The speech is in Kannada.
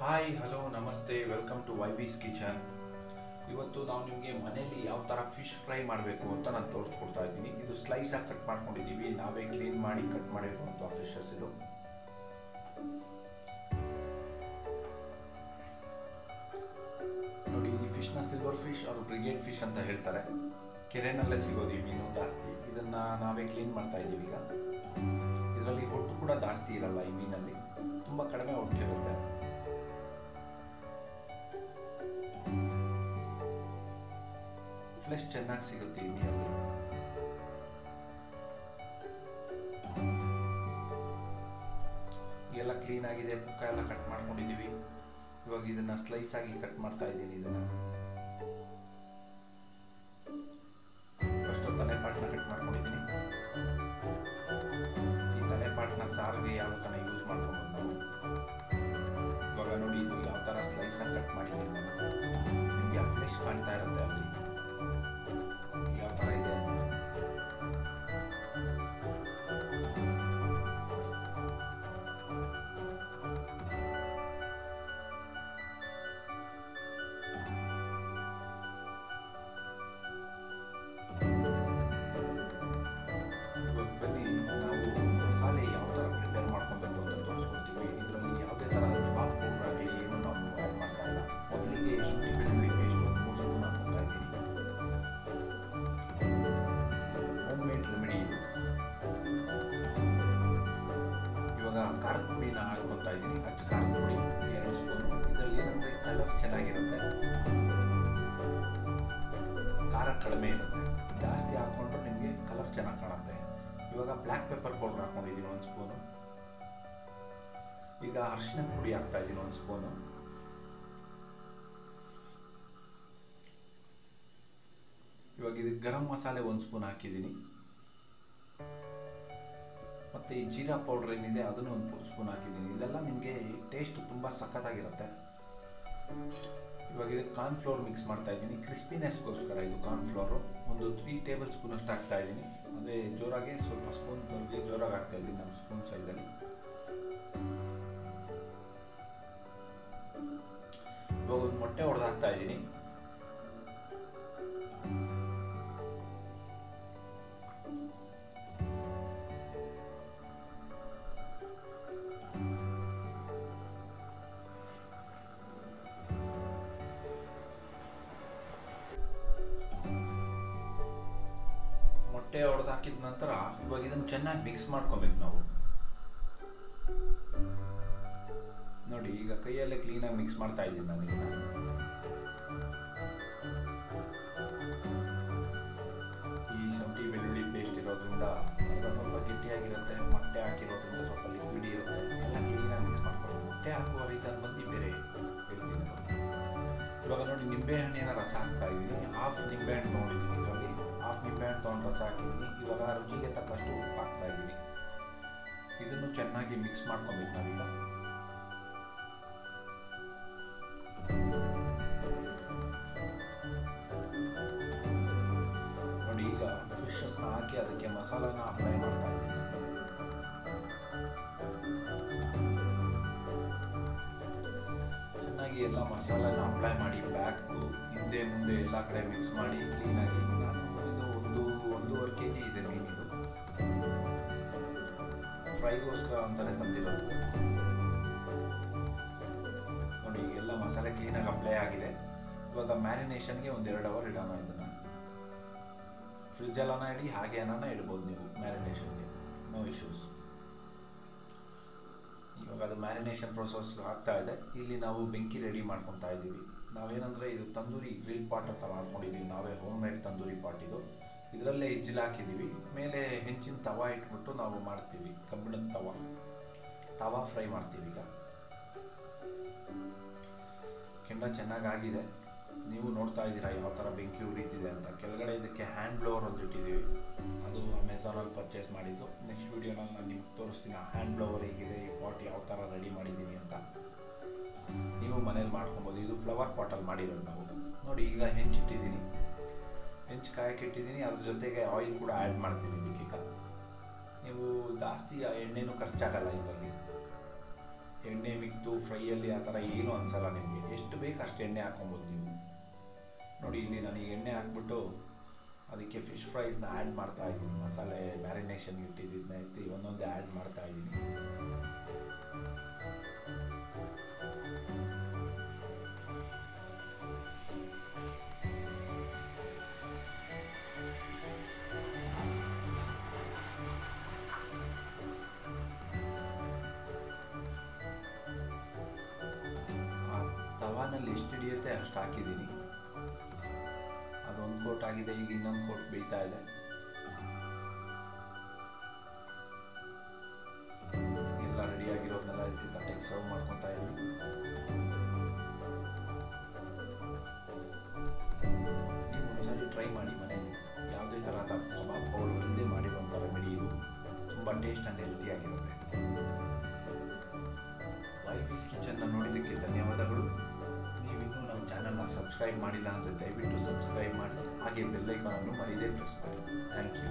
ಹಾಯ್ ಹಲೋ ನಮಸ್ತೆ ವೆಲ್ಕಮ್ ಟು ವೈಬೀಸ್ ಕಿಚನ್. ಇವತ್ತು ನಾವು ನಿಮಗೆ ಮನೆಯಲ್ಲಿ ಯಾವ ಥರ ಫಿಶ್ ಫ್ರೈ ಮಾಡಬೇಕು ಅಂತ ನಾನು ತೋರಿಸ್ಕೊಡ್ತಾ ಇದ್ದೀನಿ. ಇದು ಸ್ಲೈಸಾಗಿ ಕಟ್ ಮಾಡ್ಕೊಂಡಿದ್ದೀವಿ, ನಾವೇ ಕ್ಲೀನ್ ಮಾಡಿ ಕಟ್ ಮಾಡಿರುವಂಥ ಫಿಶಸ್ ಇದು. ನೋಡಿ, ಈ ಫಿಶ್ನ ಸಿಲ್ವರ್ ಫಿಶ್ ಅವರು ಬ್ರಿಗೇಡ್ ಫಿಶ್ ಅಂತ ಹೇಳ್ತಾರೆ. ಕೆರೆನಲ್ಲೇ ಸಿಗೋದು ಈ ಮೀನು ಜಾಸ್ತಿ. ಇದನ್ನು ನಾವೇ ಕ್ಲೀನ್ ಮಾಡ್ತಾ ಇದ್ದೀವಿ. ಈಗ ಇದರಲ್ಲಿ ಹೊಟ್ಟು ಕೂಡ ಜಾಸ್ತಿ ಇರಲ್ಲ. ಈ ಮೀನಲ್ಲಿ ತುಂಬ ಕಡಿಮೆ ಹೊಟ್ಟು ಇರುತ್ತೆ. ಫ್ಲೆಶ್ ಚೆನ್ನಾಗಿ ಸಿಗುತ್ತೆ ಈ ಮೀನಲ್ಲಿ. ಎಲ್ಲ ಕ್ಲೀನ್ ಆಗಿದೆ, ಮುಖ ಎಲ್ಲ ಕಟ್ ಮಾಡ್ಕೊಂಡಿದ್ದೀವಿ. ಇವಾಗ ಇದನ್ನ ಸ್ಲೈಸ್ ಆಗಿ ಕಟ್ ಮಾಡ್ತಾ ಇದ್ದೀನಿ. ಇದನ್ನ ಫಸ್ಟ್ ತಲೆ ಪಾರ್ಟ್ನ ಕಟ್ ಮಾಡ್ಕೊಂಡಿದ್ದೀನಿ. ಈ ತಲೆ ಪಾರ್ಟ್ನ ಸಾರಿಗೆ ಯಾವ ಥರ ಯೂಸ್ ಮಾಡ್ಕೊಬೋದು ನಾವು. ಇವಾಗ ನೋಡಿ, ಇದು ಯಾವ ಥರ ಸ್ಲೈಸ್ ಆಗಿ ಕಟ್ ಮಾಡಿದ್ದೀನಿ ನಾನು. ನಿಮಗೆ ಆ ಫ್ಲೆಶ್ ಕಾಣ್ತಾ ಇರುತ್ತೆ ಅಲ್ಲಿ ಯಾವ ಥರ ಇದೆ ಅಂತ. ಇವಾಗ ಬನ್ನಿ, ನಾವು ಮಸಾಲೆ ಯಾವ ಥರ ಪ್ರಿಪೇರ್ ಮಾಡ್ಕೊಬೇಕು ಅಂತ ತೋರಿಸ್ಕೊಡ್ತೀವಿ. ಇದರಲ್ಲಿ ಯಾವುದೇ ಥರ ಚಾಪ್ ಪೌಡರ್ ಆಗಲಿ ಏನು ನಾವು ಆ್ಯಡ್ ಮಾಡ್ತಾ ಇಲ್ಲ. ಮೊದಲಿಗೆ ಶುಂಠಿ ಬೆಳ್ಳುಳ್ಳಿ ಪೇಸ್ಟ್ ಒಂದು 3 ಸ್ಪೂನ್ ಹಾಕ್ತಾ ಇದ್ದೀನಿ. ಹೋಮ್ ಮೇಡ್ ರೆಮಿಡಿ ಇದು. ಇವಾಗ ಖಾರದ ಪುಡಿನ ಹಾಕ್ಕೊತಾ ಇದ್ದೀನಿ. ಅಚ್ಚ ಖಾರದ ಪುಡಿ 2 ಸ್ಪೂನು. ಇದರಲ್ಲಿ ಏನಂದರೆ ಕಲರ್ ಚೆನ್ನಾಗಿರುತ್ತೆ, ಖಾರ ಕಡಿಮೆ ಇರುತ್ತೆ. ಜಾಸ್ತಿ ಹಾಕ್ಕೊಂಡ್ರೆ ನಿಮಗೆ ಕಲರ್ ಚೆನ್ನಾಗಿ ಕಾಣುತ್ತೆ. ಇವಾಗ ಬ್ಲ್ಯಾಕ್ ಪೆಪ್ಪರ್ ಪೌಡರ್ ಹಾಕ್ಕೊಂಡಿದ್ದೀನಿ 1 ಸ್ಪೂನು. ಈಗ ಅರಿಶಿನ ಪುಡಿ ಹಾಕ್ತಾ ಇದ್ದೀನಿ 1 ಸ್ಪೂನು. ಇವಾಗ ಇದು ಗರಂ ಮಸಾಲೆ 1 ಸ್ಪೂನ್ ಹಾಕಿದ್ದೀನಿ. ಮತ್ತು ಈ ಜೀರಾ ಪೌಡರ್ ಏನಿದೆ ಅದನ್ನು 1 ಸ್ಪೂನ್ ಹಾಕಿದ್ದೀನಿ. ಇದೆಲ್ಲ ನಿಮಗೆ ಟೇಸ್ಟ್ ತುಂಬ ಸಖತ್ತಾಗಿರುತ್ತೆ. ಇವಾಗ ಇದಕ್ಕೆ ಕಾರ್ನ್ಫ್ಲೋರ್ ಮಿಕ್ಸ್ ಮಾಡ್ತಾ ಇದ್ದೀನಿ. ಕ್ರಿಸ್ಪಿನೆಸ್ಗೋಸ್ಕರ ಇದು ಕಾರ್ನ್ಫ್ಲೋರು ಒಂದು 3 ಟೇಬಲ್ ಸ್ಪೂನ್ ಅಷ್ಟು ಹಾಕ್ತಾ ಇದ್ದೀನಿ. ಅಂದರೆ ಜೋರಾಗೆ ಸ್ವಲ್ಪ ಸ್ಪೂನ್ ಜೋರಾಗಿ ಹಾಕ್ತಾ ಇದ್ದೀನಿ, ನಮ್ಮ ಸ್ಪೂನ್ ಸೈಜಲ್ಲಿ. ಇವಾಗ ಒಂದು ಮೊಟ್ಟೆ ಹೊಡೆದು ಹಾಕ್ತಾ ಇದ್ದೀನಿ. ಮೊಟ್ಟೆ ಹೊಡೆದು ಹಾಕಿದ ನಂತರ ಇವಾಗ ಇದನ್ನು ಚೆನ್ನಾಗಿ ಮಿಕ್ಸ್ ಮಾಡ್ಕೊಬೇಕು ನಾವು. ನೋಡಿ, ಈಗ ಕೈಯಲ್ಲೇ ಕ್ಲೀನಾಗಿ ಮಿಕ್ಸ್ ಮಾಡ್ತಾ ಇದ್ದೀನಿ ನಾನು ಇದನ್ನ. ಈ ಶುಂಠಿ ಬೆಳ್ಳುಳ್ಳಿ ಪೇಸ್ಟ್ ಇರೋದ್ರಿಂದ ಸ್ವಲ್ಪ ಗಟ್ಟಿಯಾಗಿರುತ್ತೆ. ಮೊಟ್ಟೆ ಹಾಕಿರೋದ್ರಿಂದ ಸ್ವಲ್ಪ ಲಿಕ್ವಿಡ್ ಇರುತ್ತೆ. ಎಲ್ಲ ಕ್ಲೀನಾಗಿ ಮಿಕ್ಸ್ ಮಾಡ್ಕೊಂಡು ಮೊಟ್ಟೆ ಹಾಕುವ ರೀಸನ್ ಬಂದು ಬೇರೆ ಹೇಳ್ತೀನಿ. ಇವಾಗ ನೋಡಿ, ನಿಂಬೆಹಣ್ಣಿನ ರಸ ಹಾಕ್ತಾ ಇದ್ದೀನಿ. ಹಾಫ್ ನಿಂಬೆಹಣ್ಣು ತೊಗೊಂಡಿದ್ದೀನಿ. ಇದರಲ್ಲಿ ಹಾಫ್ ನಿಂಬೆಹಣ್ಣು ತೊಗೊಂಡು ರಸ ಹಾಕಿದ್ದೀನಿ. ಇವಾಗ ರುಚಿಗೆ ತಕ್ಕಷ್ಟು ಉಪ್ಪು ಹಾಕ್ತಾ ಇದ್ದೀನಿ. ಇದನ್ನು ಚೆನ್ನಾಗಿ ಮಿಕ್ಸ್ ಮಾಡ್ಕೊಬೇಕು ನಾವೀಗ. ನೋಡಿ, ಈಗ ಫಿಶಸ್ನ ಹಾಕಿ ಅದಕ್ಕೆ ಮಸಾಲಾನ ಅಪ್ಲೈ ಮಾಡ್ತಾ ಇದ್ದೀನಿ. ಚೆನ್ನಾಗಿ ಎಲ್ಲ ಮಸಾಲಾನ ಅಪ್ಲೈ ಮಾಡಿ ಬ್ಯಾಕು ಹಿಂದೆ ಮುಂದೆ ಎಲ್ಲ ಕಡೆ ಮಿಕ್ಸ್ ಮಾಡಿ ಕ್ಲೀನಾಗಿ. ನಾನು ಇದು 1.5 kg ಇದೆ ಮೀನಿದು. ಫ್ರೈಗೋಸ್ಕರ ಅಂತಲೇ ತಂದಿರೋದು. ನೋಡಿ, ಈಗೆಲ್ಲ ಮಸಾಲೆ ಕ್ಲೀನಾಗಿ ಅಪ್ಲೈ ಆಗಿದೆ. ಇವಾಗ ಮ್ಯಾರಿನೇಷನ್ಗೆ 1-2 ಅವರ್ ಇಡೋಣ. ಇದನ್ನು ಫ್ರಿಜ್ಜಲ್ಲನ ಇಡಿ, ಹಾಗೆ ಅನ್ನ ಇಡ್ಬೋದು ನೀವು ಮ್ಯಾರಿನೇಷನ್ಗೆ, ನೋ ಇಶ್ಯೂಸ್. ಇವಾಗ ಅದು ಮ್ಯಾರಿನೇಷನ್ ಪ್ರೊಸೆಸ್ ಆಗ್ತಾ ಇದೆ. ಇಲ್ಲಿ ನಾವು ಬೆಂಕಿ ರೆಡಿ ಮಾಡ್ಕೊತಾ ಇದ್ದೀವಿ. ನಾವೇನಂದರೆ ಇದು ತಂದೂರಿ ಗ್ರಿಲ್ ಪಾಟ್ ಅಂತ ಮಾಡ್ಕೊಂಡಿದ್ದೀವಿ. ನಾವೇ ಹೋಮ್ ಮೇಡ್ ತಂದೂರಿ ಪಾಟ್ ಇದು. ಇದರಲ್ಲೇ ಇಜ್ಜಿಲ್ ಹಾಕಿದ್ದೀವಿ. ಮೇಲೆ ಹೆಂಚಿನ ತವಾ ಇಟ್ಬಿಟ್ಟು ನಾವು ಮಾಡ್ತೀವಿ. ಕಬ್ಬಿಣದ ತವಾ ಫ್ರೈ ಮಾಡ್ತೀವಿ. ಈಗ ಕೆಂಡ ಚೆನ್ನಾಗಾಗಿದೆ. ನೀವು ನೋಡ್ತಾ ಇದ್ದೀರಾ ಯಾವ ಥರ ಬೆಂಕಿ ಉರಿತಿದೆ ಅಂತ. ಕೆಳಗಡೆ ಇದಕ್ಕೆ ಹ್ಯಾಂಡ್ ಬ್ಲೋವರ್ ಒಂದು ಇಟ್ಟಿದ್ದೀವಿ. ಅದು ಅಮೆಝಾನಲ್ಲಿ ಪರ್ಚೇಸ್ ಮಾಡಿದ್ದು. ನೆಕ್ಸ್ಟ್ ವೀಡಿಯೋನಲ್ಲಿ ನಾನು ನಿಮ್ಗೆ ತೋರಿಸ್ತೀನಿ ಆ ಹ್ಯಾಂಡ್ ಬ್ಲೋವರ್ ಹೇಗಿದೆ, ಈ ಪಾಟ್ ಯಾವ ಥರ ರೆಡಿ ಮಾಡಿದ್ದೀನಿ ಅಂತ. ನೀವು ಮನೇಲಿ ಮಾಡ್ಕೊಬೋದು. ಇದು ಫ್ಲವರ್ ಪಾಟಲ್ಲಿ ಮಾಡಿರೋದು ನಾವು. ನೋಡಿ, ಈಗ ಹೆಂಚಿಟ್ಟಿದ್ದೀನಿ. ಹೆಂಚು ಕಾಯಕ್ಕೆ ಇಟ್ಟಿದ್ದೀನಿ. ಅದ್ರ ಜೊತೆಗೆ ಆಯಿಲ್ ಕೂಡ ಆ್ಯಡ್ ಮಾಡ್ತೀನಿ ಇದಕ್ಕೆ. ನೀವು ಜಾಸ್ತಿ ಎಣ್ಣೆನೂ ಖರ್ಚಾಗಲ್ಲ ಇದರಲ್ಲಿ. ಎಣ್ಣೆ ಮಿಕ್ತು ಫ್ರೈಯಲ್ಲಿ ಆ ಥರ ಏನೂ ಅನಿಸಲ್ಲ ನಿಮಗೆ. ಎಷ್ಟು ಬೇಕು ಅಷ್ಟು ಎಣ್ಣೆ ಹಾಕ್ಕೊಬೋದು ನೀವು. ನೋಡಿ ಇಲ್ಲಿ ನನಗೆ ಎಣ್ಣೆ ಹಾಕ್ಬಿಟ್ಟು ಅದಕ್ಕೆ ಫಿಶ್ ಫ್ರೈಸ್ನ ಆ್ಯಡ್ ಮಾಡ್ತಾ ಇದ್ದೀನಿ. ಮಸಾಲೆ ಮ್ಯಾರಿನೇಷನ್ ಇಟ್ಟಿದ್ದನ್ನ ಎತ್ತಿ ಒಂದೊಂದೇ ಆ್ಯಡ್ ಮಾಡ್ತಾ ಇದ್ದೀನಿ. ತವಾನಲ್ಲಿ ಎಷ್ಟು ಹಿಡಿಯುತ್ತೆ ಅಷ್ಟು ಹಾಕಿದ್ದೀನಿ. ಅದೊಂದು ಕೋಟ್ ಆಗಿದೆ, ಈಗ ಇನ್ನೊಂದು ಕೋಟ್ ಬೇಯ್ತಾ ಇದೆ. ಎಲ್ಲ ರೆಡಿಯಾಗಿರೋದನ್ನೆಲ್ಲ ಎತ್ತಿ ತಟ್ಟೆಗೆ ಸರ್ವ್ ಮಾಡ್ಕೊತಾ ಇದ್ದೀನಿ. ನೀವು ಒಂದ್ಸರಿ ಟ್ರೈ ಮಾಡಿ ಮನೆಯಲ್ಲಿ. ಯಾವುದೇ ಥರದ ಕಬಾಬ್ ಪೌಡರ್ ಇಲ್ಲದೆ ಮಾಡಿರುವಂಥ ರೆಮಿಡಿ ಇದು. ತುಂಬ ಟೇಸ್ಟ್ ಆ್ಯಂಡ್ ಹೆಲ್ತಿಯಾಗಿರುತ್ತೆ. ವೈಫೀಸ್ ಕಿಚನ್ನ ನೋಡಿದ್ದಕ್ಕೆ ಧನ್ಯವಾದಗಳು. ನೀವಿನ್ನೂ ನಮ್ಮ ಚಾನಲ್ನ ಸಬ್ಸ್ಕ್ರೈಬ್ ಮಾಡಿಲ್ಲ ಅಂದರೆ ದಯವಿಟ್ಟು ಸಬ್ಸ್ಕ್ರೈಬ್ ಮಾಡಿ, ಹಾಗೆ ಬೆಲ್ ಐಕಾನನ್ನು ಮರೀದೇ ಪ್ರೆಸ್ ಮಾಡಿ. Thank you.